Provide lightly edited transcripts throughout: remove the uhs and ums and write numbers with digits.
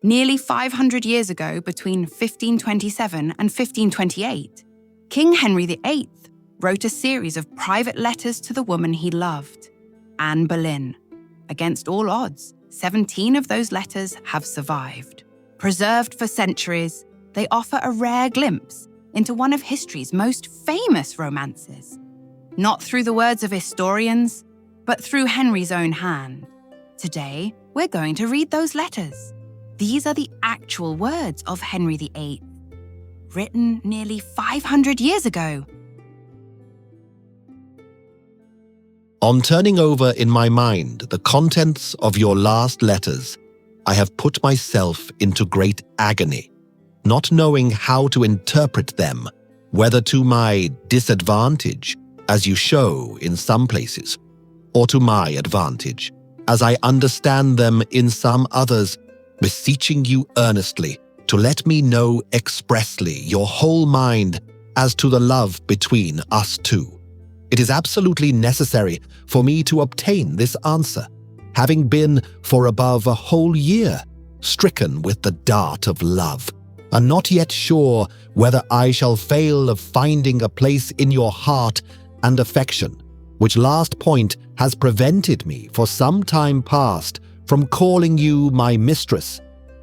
Nearly 500 years ago, between 1527 and 1528, King Henry VIII wrote a series of private letters to the woman he loved, Anne Boleyn. Against all odds, 17 of those letters have survived. Preserved for centuries, they offer a rare glimpse into one of history's most famous romances. Not through the words of historians, but through Henry's own hand. Today, we're going to read those letters. These are the actual words of Henry VIII, written nearly 500 years ago. On turning over in my mind the contents of your last letters, I have put myself into great agony, not knowing how to interpret them, whether to my disadvantage, as you show in some places, or to my advantage, as I understand them in some others, beseeching you earnestly to let me know expressly your whole mind as to the love between us two. It is absolutely necessary for me to obtain this answer, having been for above a whole year stricken with the dart of love, and not yet sure whether I shall fail of finding a place in your heart and affection, which last point has prevented me for some time past from calling you my mistress,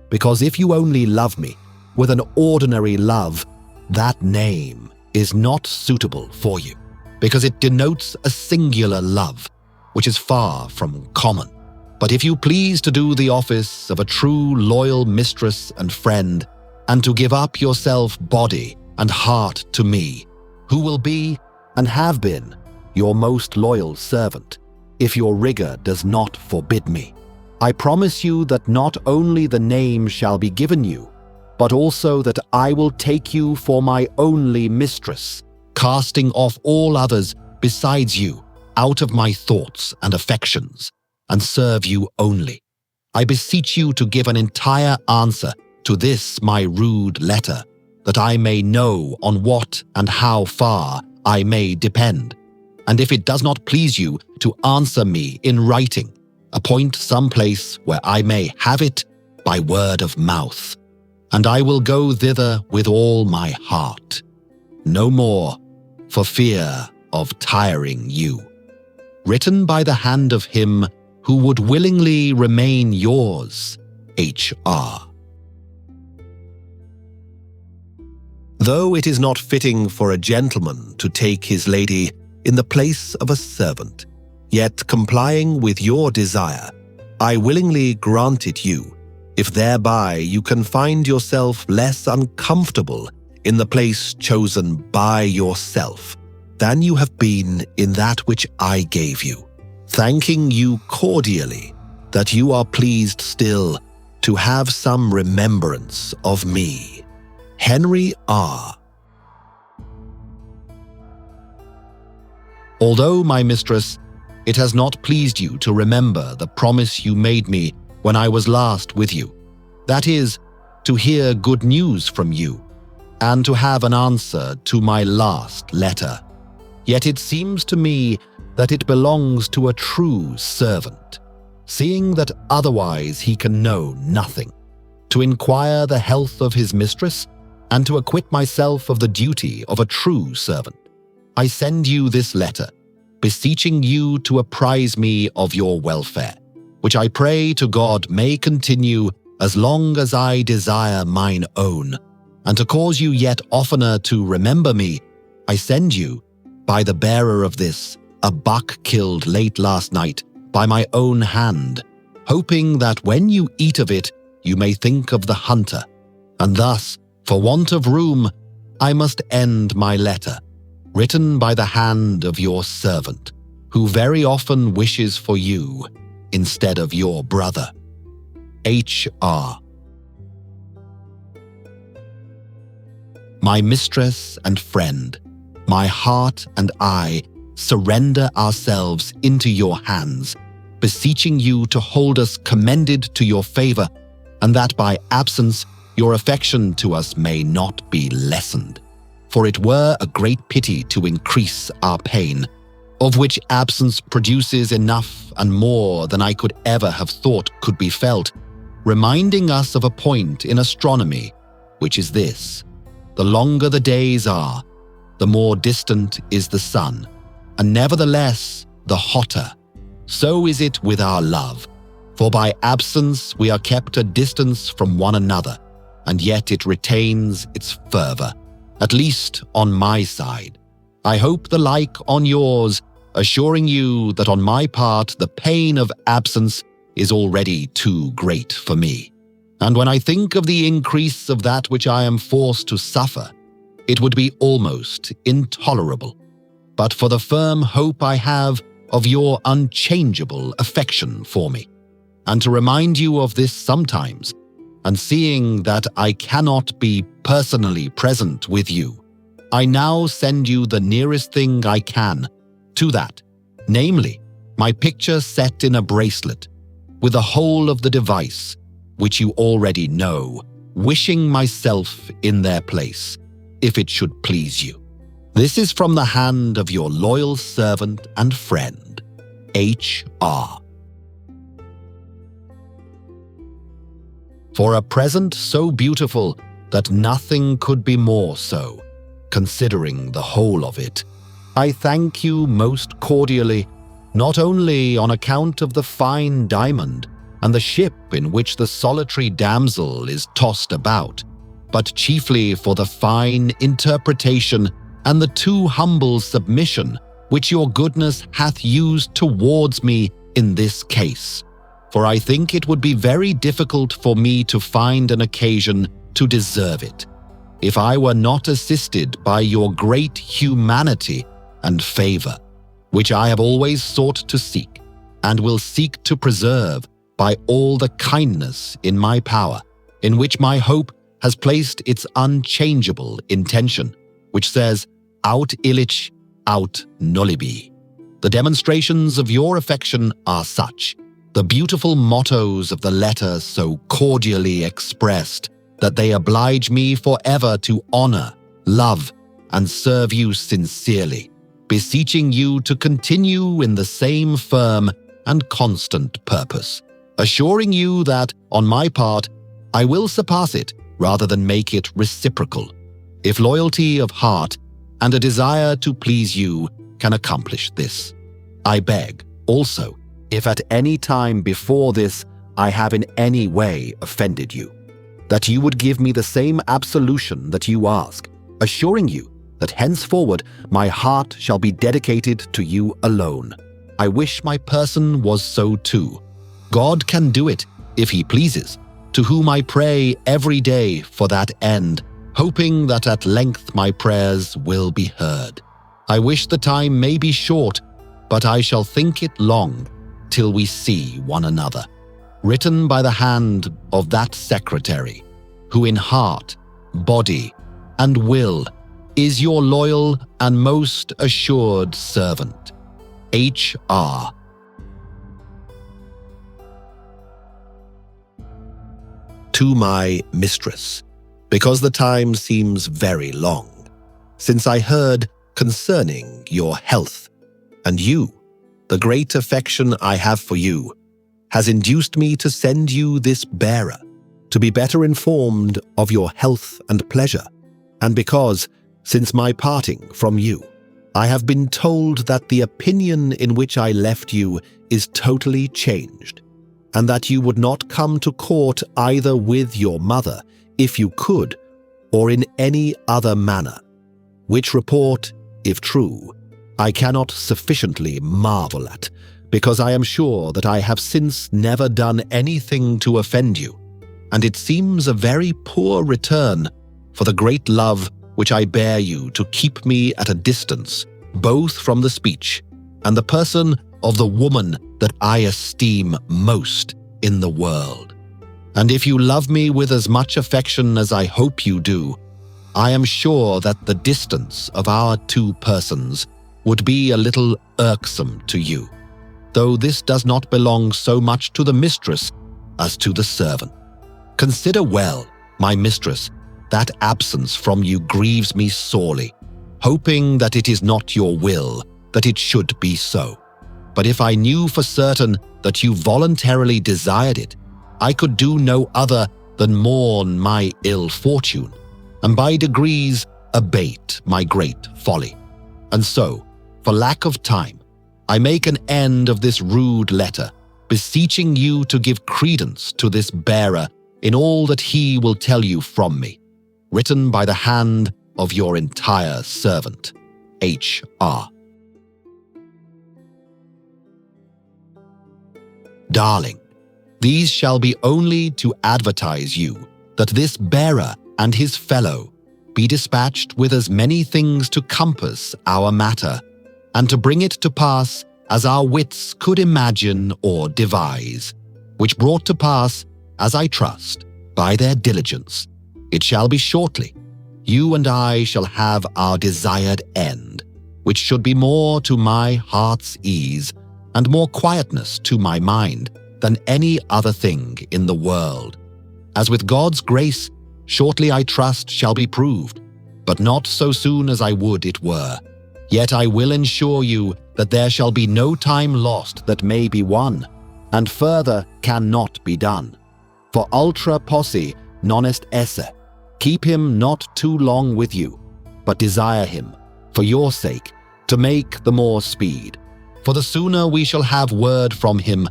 because if you only love me with an ordinary love, that name is not suitable for you, because it denotes a singular love, which is far from common. But if you please to do the office of a true loyal mistress and friend, and to give up yourself body and heart to me, who will be, and have been, your most loyal servant, if your rigor does not forbid me, I promise you that not only the name shall be given you, but also that I will take you for my only mistress, casting off all others besides you out of my thoughts and affections, and serve you only. I beseech you to give an entire answer to this my rude letter, that I may know on what and how far I may depend. And if it does not please you to answer me in writing, appoint some place where I may have it by word of mouth, and I will go thither with all my heart. No more, for fear of tiring you. Written by the hand of him who would willingly remain yours, H.R. Though it is not fitting for a gentleman to take his lady in the place of a servant, yet complying with your desire, I willingly grant it you, if thereby you can find yourself less uncomfortable in the place chosen by yourself than you have been in that which I gave you, thanking you cordially that you are pleased still to have some remembrance of me. Henry R. Although, my mistress, it has not pleased you to remember the promise you made me when I was last with you, that is, to hear good news from you, and to have an answer to my last letter. Yet it seems to me that it belongs to a true servant, seeing that otherwise he can know nothing, to inquire the health of his mistress, and to acquit myself of the duty of a true servant. I send you this letter, beseeching you to apprise me of your welfare, which I pray to God may continue as long as I desire mine own, and to cause you yet oftener to remember me, I send you, by the bearer of this, a buck killed late last night by my own hand, hoping that when you eat of it, you may think of the hunter, and thus, for want of room, I must end my letter, written by the hand of your servant, who very often wishes for you instead of your brother. H.R. My mistress and friend, my heart and I surrender ourselves into your hands, beseeching you to hold us commended to your favor, and that by absence your affection to us may not be lessened. For it were a great pity to increase our pain, of which absence produces enough and more than I could ever have thought could be felt, reminding us of a point in astronomy, which is this: the longer the days are, the more distant is the sun, and nevertheless the hotter. So is it with our love, for by absence we are kept a distance from one another, and yet it retains its fervor, at least on my side. I hope the like on yours, assuring you that on my part the pain of absence is already too great for me. And when I think of the increase of that which I am forced to suffer, it would be almost intolerable, but for the firm hope I have of your unchangeable affection for me. And to remind you of this sometimes, and seeing that I cannot be personally present with you, I now send you the nearest thing I can to that, namely, my picture set in a bracelet, with the whole of the device, which you already know, wishing myself in their place, if it should please you. This is from the hand of your loyal servant and friend, H.R. For a present so beautiful that nothing could be more so, considering the whole of it, I thank you most cordially, not only on account of the fine diamond and the ship in which the solitary damsel is tossed about, but chiefly for the fine interpretation and the too humble submission which your goodness hath used towards me in this case. For I think it would be very difficult for me to find an occasion to deserve it, if I were not assisted by your great humanity and favor, which I have always sought to seek, and will seek to preserve by all the kindness in my power, in which my hope has placed its unchangeable intention, which says, aut illich, aut nullibi. The demonstrations of your affection are such, the beautiful mottos of the letter so cordially expressed, that they oblige me forever to honor, love, and serve you sincerely, beseeching you to continue in the same firm and constant purpose, assuring you that, on my part, I will surpass it rather than make it reciprocal, if loyalty of heart and a desire to please you can accomplish this. I beg, also, if at any time before this I have in any way offended you, that you would give me the same absolution that you ask, assuring you that henceforward my heart shall be dedicated to you alone. I wish my person was so too. God can do it, if he pleases, to whom I pray every day for that end, hoping that at length my prayers will be heard. I wish the time may be short, but I shall think it long, till we see one another. Written by the hand of that secretary, who in heart, body, and will is your loyal and most assured servant, H.R. To my mistress, because the time seems very long, since I heard concerning your health, and you, the great affection I have for you, has induced me to send you this bearer, to be better informed of your health and pleasure, and because, since my parting from you, I have been told that the opinion in which I left you is totally changed, and that you would not come to court either with your mother, if you could, or in any other manner, which report, if true, I cannot sufficiently marvel at, because I am sure that I have since never done anything to offend you, and it seems a very poor return for the great love which I bear you to keep me at a distance, both from the speech and the person of the woman that I esteem most in the world. And if you love me with as much affection as I hope you do, I am sure that the distance of our two persons would be a little irksome to you, though this does not belong so much to the mistress as to the servant. Consider well, my mistress, that absence from you grieves me sorely, hoping that it is not your will that it should be so. But if I knew for certain that you voluntarily desired it, I could do no other than mourn my ill fortune, and by degrees abate my great folly. And so, for lack of time, I make an end of this rude letter, beseeching you to give credence to this bearer in all that he will tell you from me, written by the hand of your entire servant, H.R. Darling, these shall be only to advertise you that this bearer and his fellow be dispatched with as many things to compass our matter, and to bring it to pass as our wits could imagine or devise, which brought to pass, as I trust, by their diligence, it shall be shortly, you and I shall have our desired end, which should be more to my heart's ease and more quietness to my mind than any other thing in the world, as with God's grace shortly I trust shall be proved, but not so soon as I would it were. Yet I will ensure you that there shall be no time lost that may be won, and further cannot be done. For ultra posse non est esse, keep him not too long with you, but desire him, for your sake, to make the more speed. For the sooner we shall have word from him,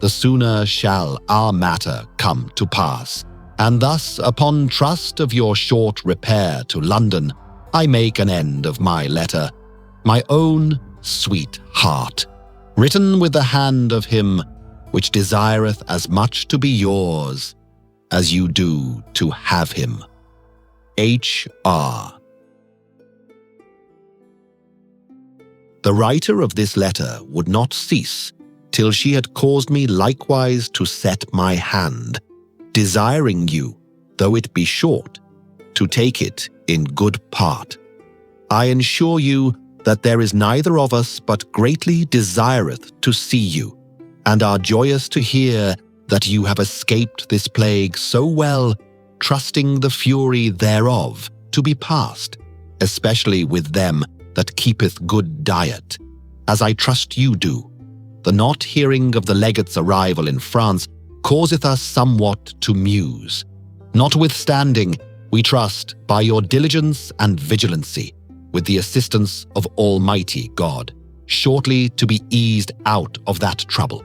the sooner shall our matter come to pass. And thus, upon trust of your short repair to London, I make an end of my letter, my own sweet heart, written with the hand of him which desireth as much to be yours as you do to have him. H.R. The writer of this letter would not cease till she had caused me likewise to set my hand, desiring you, though it be short, to take it in good part. I ensure you that there is neither of us but greatly desireth to see you, and are joyous to hear that you have escaped this plague so well, trusting the fury thereof to be past, especially with them that keepeth good diet, as I trust you do. The not hearing of the legate's arrival in France causeth us somewhat to muse. Notwithstanding, we trust by your diligence and vigilancy, with the assistance of Almighty God, shortly to be eased out of that trouble.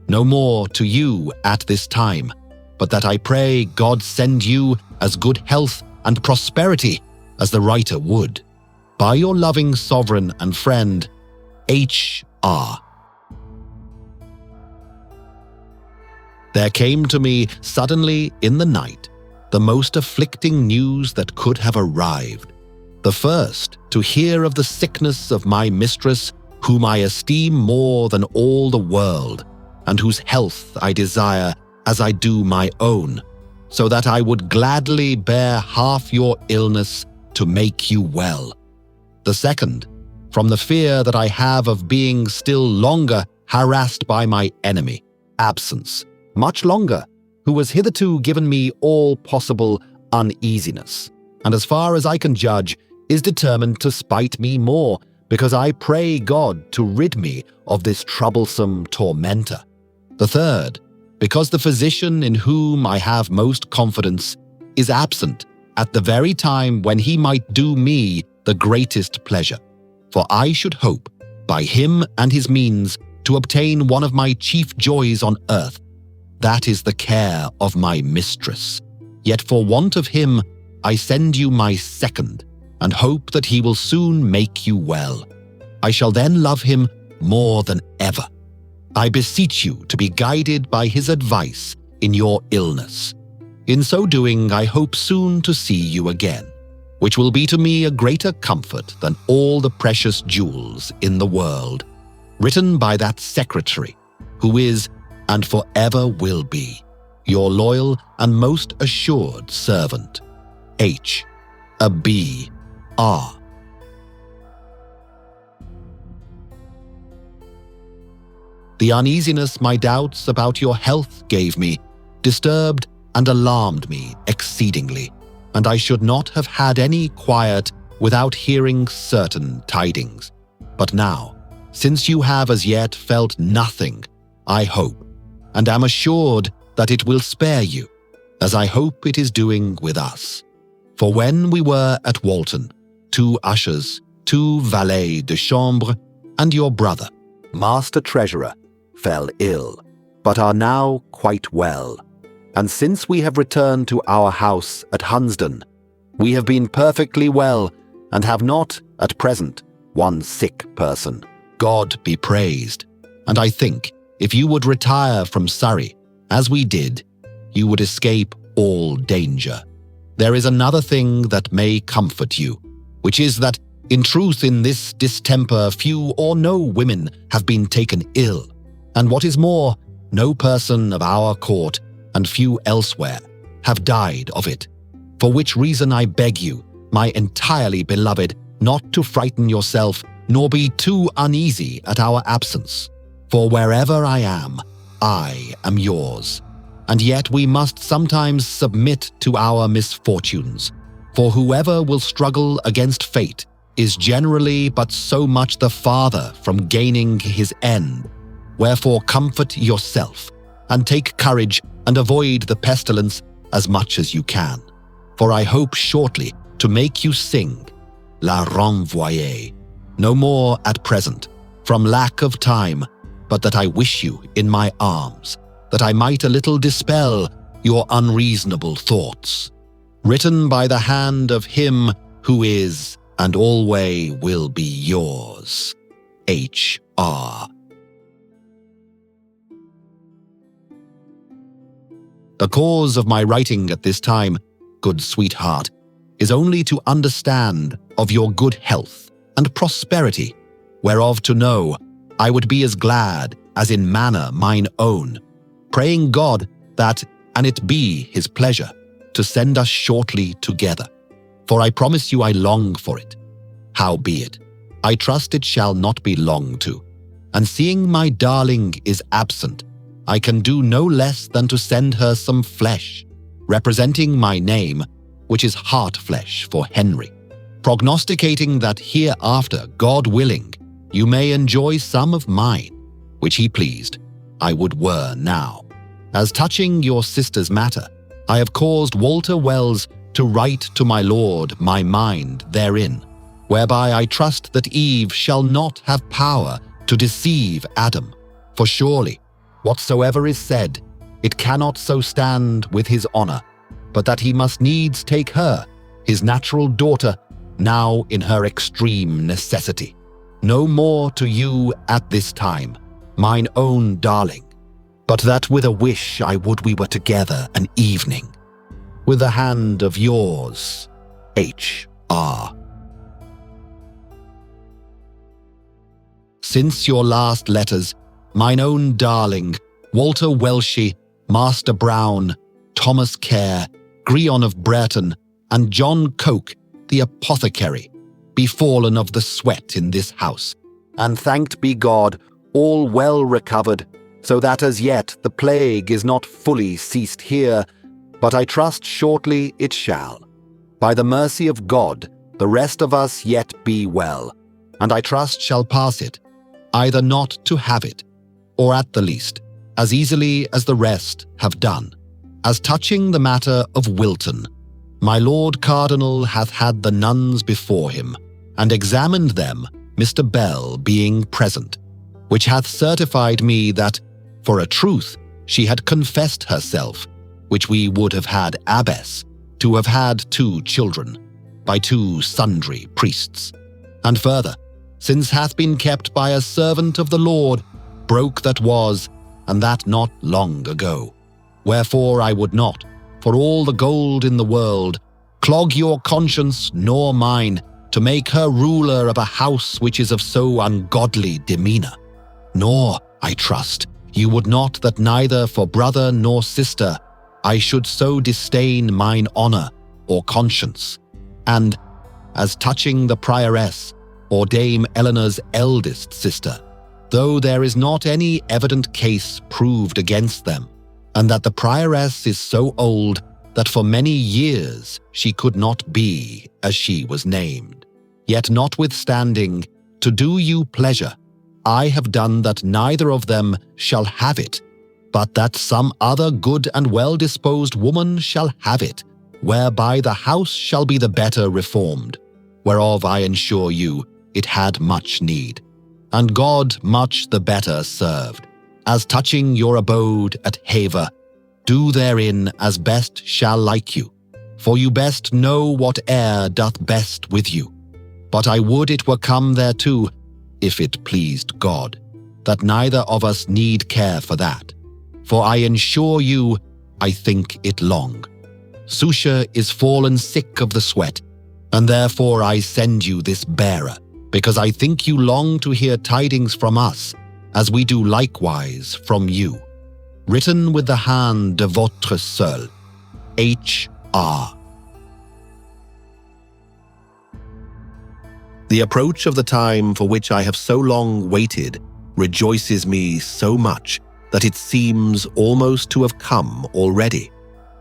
No more to you at this time, but that I pray God send you as good health and prosperity as the writer would. By your loving sovereign and friend, H.R. There came to me suddenly in the night the most afflicting news that could have arrived. The first, to hear of the sickness of my mistress, whom I esteem more than all the world, and whose health I desire as I do my own, so that I would gladly bear half your illness to make you well. The second, from the fear that I have of being still longer harassed by my enemy, absence, much longer, who has hitherto given me all possible uneasiness, and as far as I can judge, is determined to spite me more, because I pray God to rid me of this troublesome tormentor. The third, because the physician in whom I have most confidence is absent at the very time when he might do me the greatest pleasure. For I should hope, by him and his means, to obtain one of my chief joys on earth. That is the care of my mistress. Yet for want of him, I send you my second, and hope that he will soon make you well. I shall then love him more than ever. I beseech you to be guided by his advice in your illness. In so doing, I hope soon to see you again, which will be to me a greater comfort than all the precious jewels in the world. Written by that secretary, who is, and forever will be, your loyal and most assured servant, H. A B. R. The uneasiness my doubts about your health gave me disturbed and alarmed me exceedingly, and I should not have had any quiet without hearing certain tidings. But now, since you have as yet felt nothing, I hope, and am assured that it will spare you, as I hope it is doing with us. For when we were at Walton, 2 ushers, 2 valets de chambre, and your brother, Master Treasurer, fell ill, but are now quite well. And since we have returned to our house at Hunsdon, we have been perfectly well and have not, at present, one sick person. God be praised. And I think, if you would retire from Surrey, as we did, you would escape all danger. There is another thing that may comfort you, which is that, in truth, in this distemper few or no women have been taken ill, and what is more, no person of our court, and few elsewhere, have died of it. For which reason I beg you, my entirely beloved, not to frighten yourself, nor be too uneasy at our absence. For wherever I am yours. And yet we must sometimes submit to our misfortunes, for whoever will struggle against fate is generally but so much the farther from gaining his end. Wherefore comfort yourself, and take courage, and avoid the pestilence as much as you can. For I hope shortly to make you sing La Renvoyée, no more at present, from lack of time, but that I wish you in my arms, that I might a little dispel your unreasonable thoughts. Written by the hand of him who is and always will be yours, H.R. The cause of my writing at this time, good sweetheart, is only to understand of your good health and prosperity, whereof to know I would be as glad as in manner mine own, praying God that, and it be his pleasure, to send us shortly together. For I promise you I long for it. Howbeit, I trust it shall not be long to, and seeing my darling is absent, I can do no less than to send her some flesh, representing my name, which is heart flesh for Henry, prognosticating that hereafter, God willing, you may enjoy some of mine, which he pleased, I would were now. As touching your sister's matter, I have caused Walter Wells to write to my lord my mind therein, whereby I trust that Eve shall not have power to deceive Adam, for surely, whatsoever is said, it cannot so stand with his honor, but that he must needs take her, his natural daughter, now in her extreme necessity. No more to you at this time, mine own darling, but that with a wish I would we were together an evening. With the hand of yours, H.R. Since your last letters, mine own darling, Walter Welshie, Master Brown, Thomas Care, Grion of Brereton, and John Coke, the apothecary, be fallen of the sweat in this house, and thanked be God, all well recovered, so that as yet the plague is not fully ceased here, but I trust shortly it shall. By the mercy of God, the rest of us yet be well, and I trust shall pass it, either not to have it, or at the least, as easily as the rest have done. As touching the matter of Wilton, my Lord Cardinal hath had the nuns before him, and examined them, Mr. Bell being present, which hath certified me that, for a truth, she had confessed herself, which we would have had abbess, to have had 2 children, by 2 sundry priests. And further, since hath been kept by a servant of the Lord, broke that was, and that not long ago. Wherefore I would not, for all the gold in the world, clog your conscience nor mine, to make her ruler of a house which is of so ungodly demeanour. Nor, I trust, you would not that neither for brother nor sister I should so disdain mine honour or conscience. And, as touching the prioress, or Dame Eleanor's eldest sister, though there is not any evident case proved against them, and that the prioress is so old that for many years she could not be as she was named. Yet notwithstanding, to do you pleasure, I have done that neither of them shall have it, but that some other good and well-disposed woman shall have it, whereby the house shall be the better reformed, whereof I ensure you it had much need, and God much the better served. As touching your abode at Havre, do therein as best shall like you, for you best know what air doth best with you. But I would it were come thereto, if it pleased God, that neither of us need care for that. For I ensure you, I think it long. Soucia is fallen sick of the sweat, and therefore I send you this bearer, because I think you long to hear tidings from us, as we do likewise from you. Written with the hand de votre seul, H.R. The approach of the time for which I have so long waited rejoices me so much that it seems almost to have come already.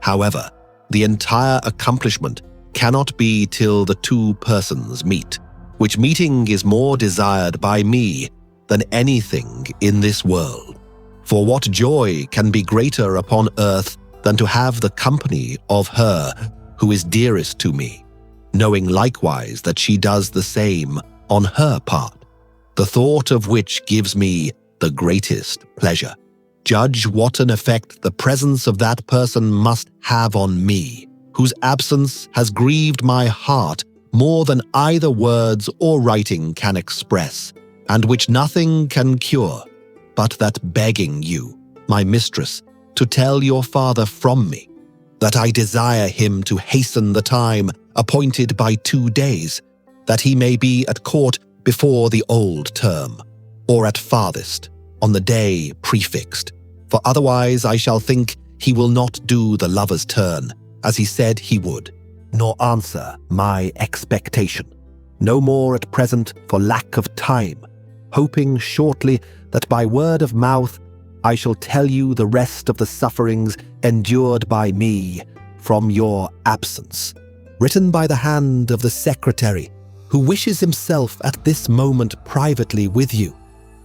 However, the entire accomplishment cannot be till the two persons meet, which meeting is more desired by me than anything in this world. For what joy can be greater upon earth than to have the company of her who is dearest to me, knowing likewise that she does the same on her part, the thought of which gives me the greatest pleasure. Judge what an effect the presence of that person must have on me, whose absence has grieved my heart more than either words or writing can express, and which nothing can cure, but that begging you, my mistress, to tell your father from me, that I desire him to hasten the time appointed by 2 days, that he may be at court before the old term, or at farthest, on the day prefixed, for otherwise I shall think he will not do the lover's turn, as he said he would, nor answer my expectation. No more at present for lack of time, hoping shortly that by word of mouth I shall tell you the rest of the sufferings endured by me from your absence, written by the hand of the secretary, who wishes himself at this moment privately with you,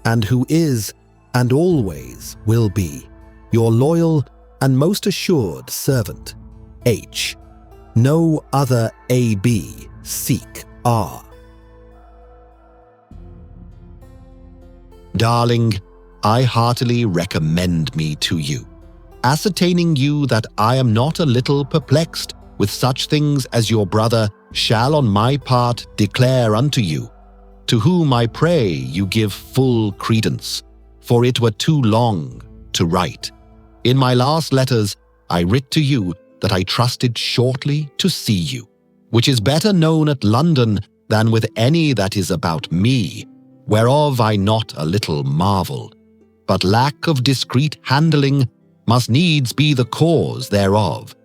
and who is, and always will be, your loyal and most assured servant, H. No other A.B. seek R. Darling, I heartily recommend me to you, ascertaining you that I am not a little perplexed with such things as your brother shall on my part declare unto you, to whom I pray you give full credence, for it were too long to write. In my last letters I writ to you that I trusted shortly to see you, which is better known at London than with any that is about me, whereof I not a little marvel. But lack of discreet handling must needs be the cause thereof.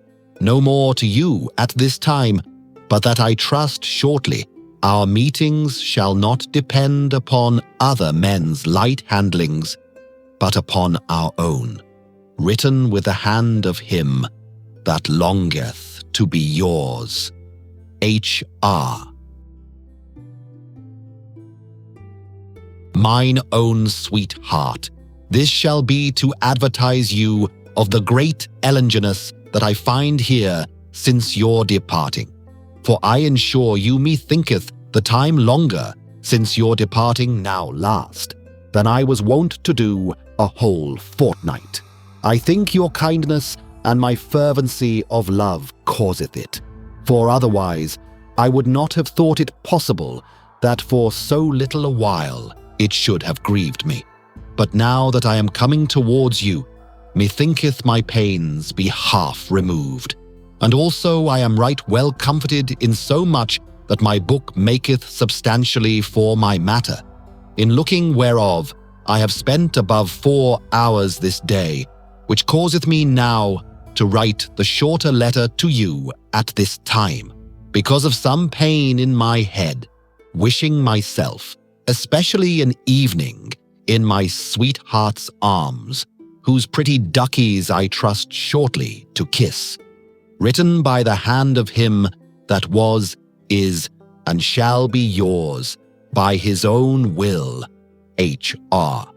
No more to you at this time, but that I trust shortly our meetings shall not depend upon other men's light handlings, but upon our own, written with the hand of him that longeth to be yours. H.R. Mine own sweetheart, this shall be to advertise you of the great Ellinginess that I find here since your departing. For I ensure you methinketh the time longer since your departing now last, than I was wont to do a whole fortnight. I think your kindness and my fervency of love causeth it, for otherwise I would not have thought it possible that for so little a while it should have grieved me. But now that I am coming towards you, methinketh my pains be half removed. And also I am right well comforted in so much that my book maketh substantially for my matter, in looking whereof I have spent above 4 hours this day, which causeth me now to write the shorter letter to you at this time, because of some pain in my head, wishing myself, especially an evening, in my sweetheart's arms, whose pretty duckies I trust shortly to kiss, written by the hand of him that was, is, and shall be yours, by his own will, H.R.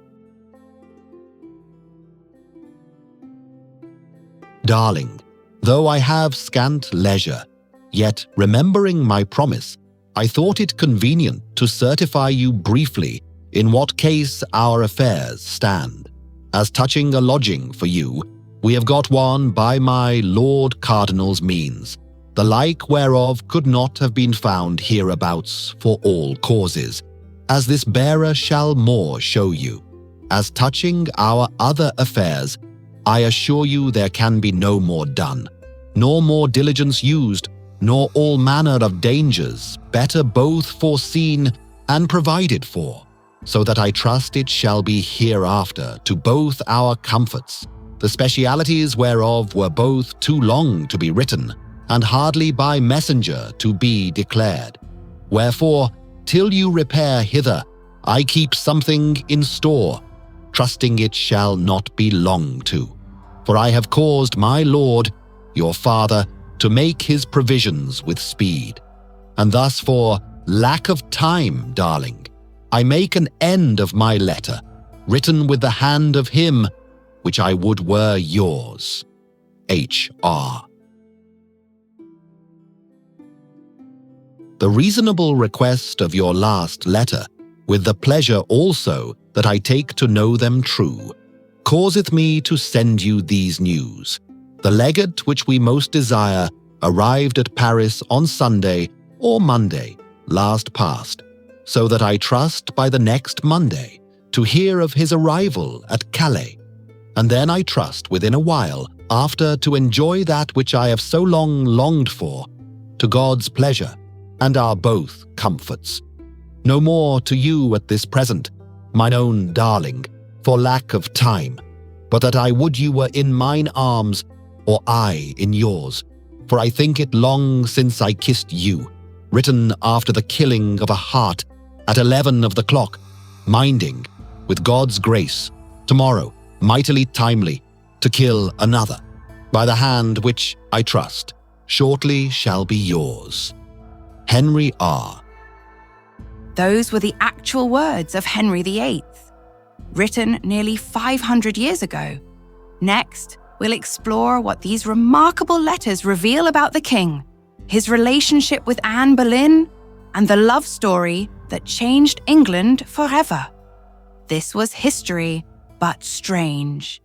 Darling, though I have scant leisure, yet remembering my promise, I thought it convenient to certify you briefly in what case our affairs stand. As touching a lodging for you, we have got one by my Lord Cardinal's means, the like whereof could not have been found hereabouts for all causes, as this bearer shall more show you. As touching our other affairs, I assure you there can be no more done, nor more diligence used, nor all manner of dangers better both foreseen and provided for, so that I trust it shall be hereafter to both our comforts, the specialities whereof were both too long to be written, and hardly by messenger to be declared. Wherefore, till you repair hither, I keep something in store, trusting it shall not be long to. For I have caused my lord, your father, to make his provisions with speed. And thus for lack of time, darling, I make an end of my letter, written with the hand of him, which I would were yours. H.R. The reasonable request of your last letter, with the pleasure also that I take to know them true, causeth me to send you these news. The legate which we most desire arrived at Paris on Sunday or Monday last past, so that I trust by the next Monday to hear of his arrival at Calais, and then I trust within a while after to enjoy that which I have so long longed for, to God's pleasure and our both comforts. No more to you at this present, mine own darling, for lack of time, but that I would you were in mine arms, or I in yours, for I think it long since I kissed you, written after the killing of a hart at 11 of the clock, minding, with God's grace, tomorrow, mightily timely, to kill another, by the hand which, I trust, shortly shall be yours. Henry R. Those were the actual words of Henry VIII, written nearly 500 years ago. Next, we'll explore what these remarkable letters reveal about the king, his relationship with Anne Boleyn, and the love story that changed England forever. This was history, but strange.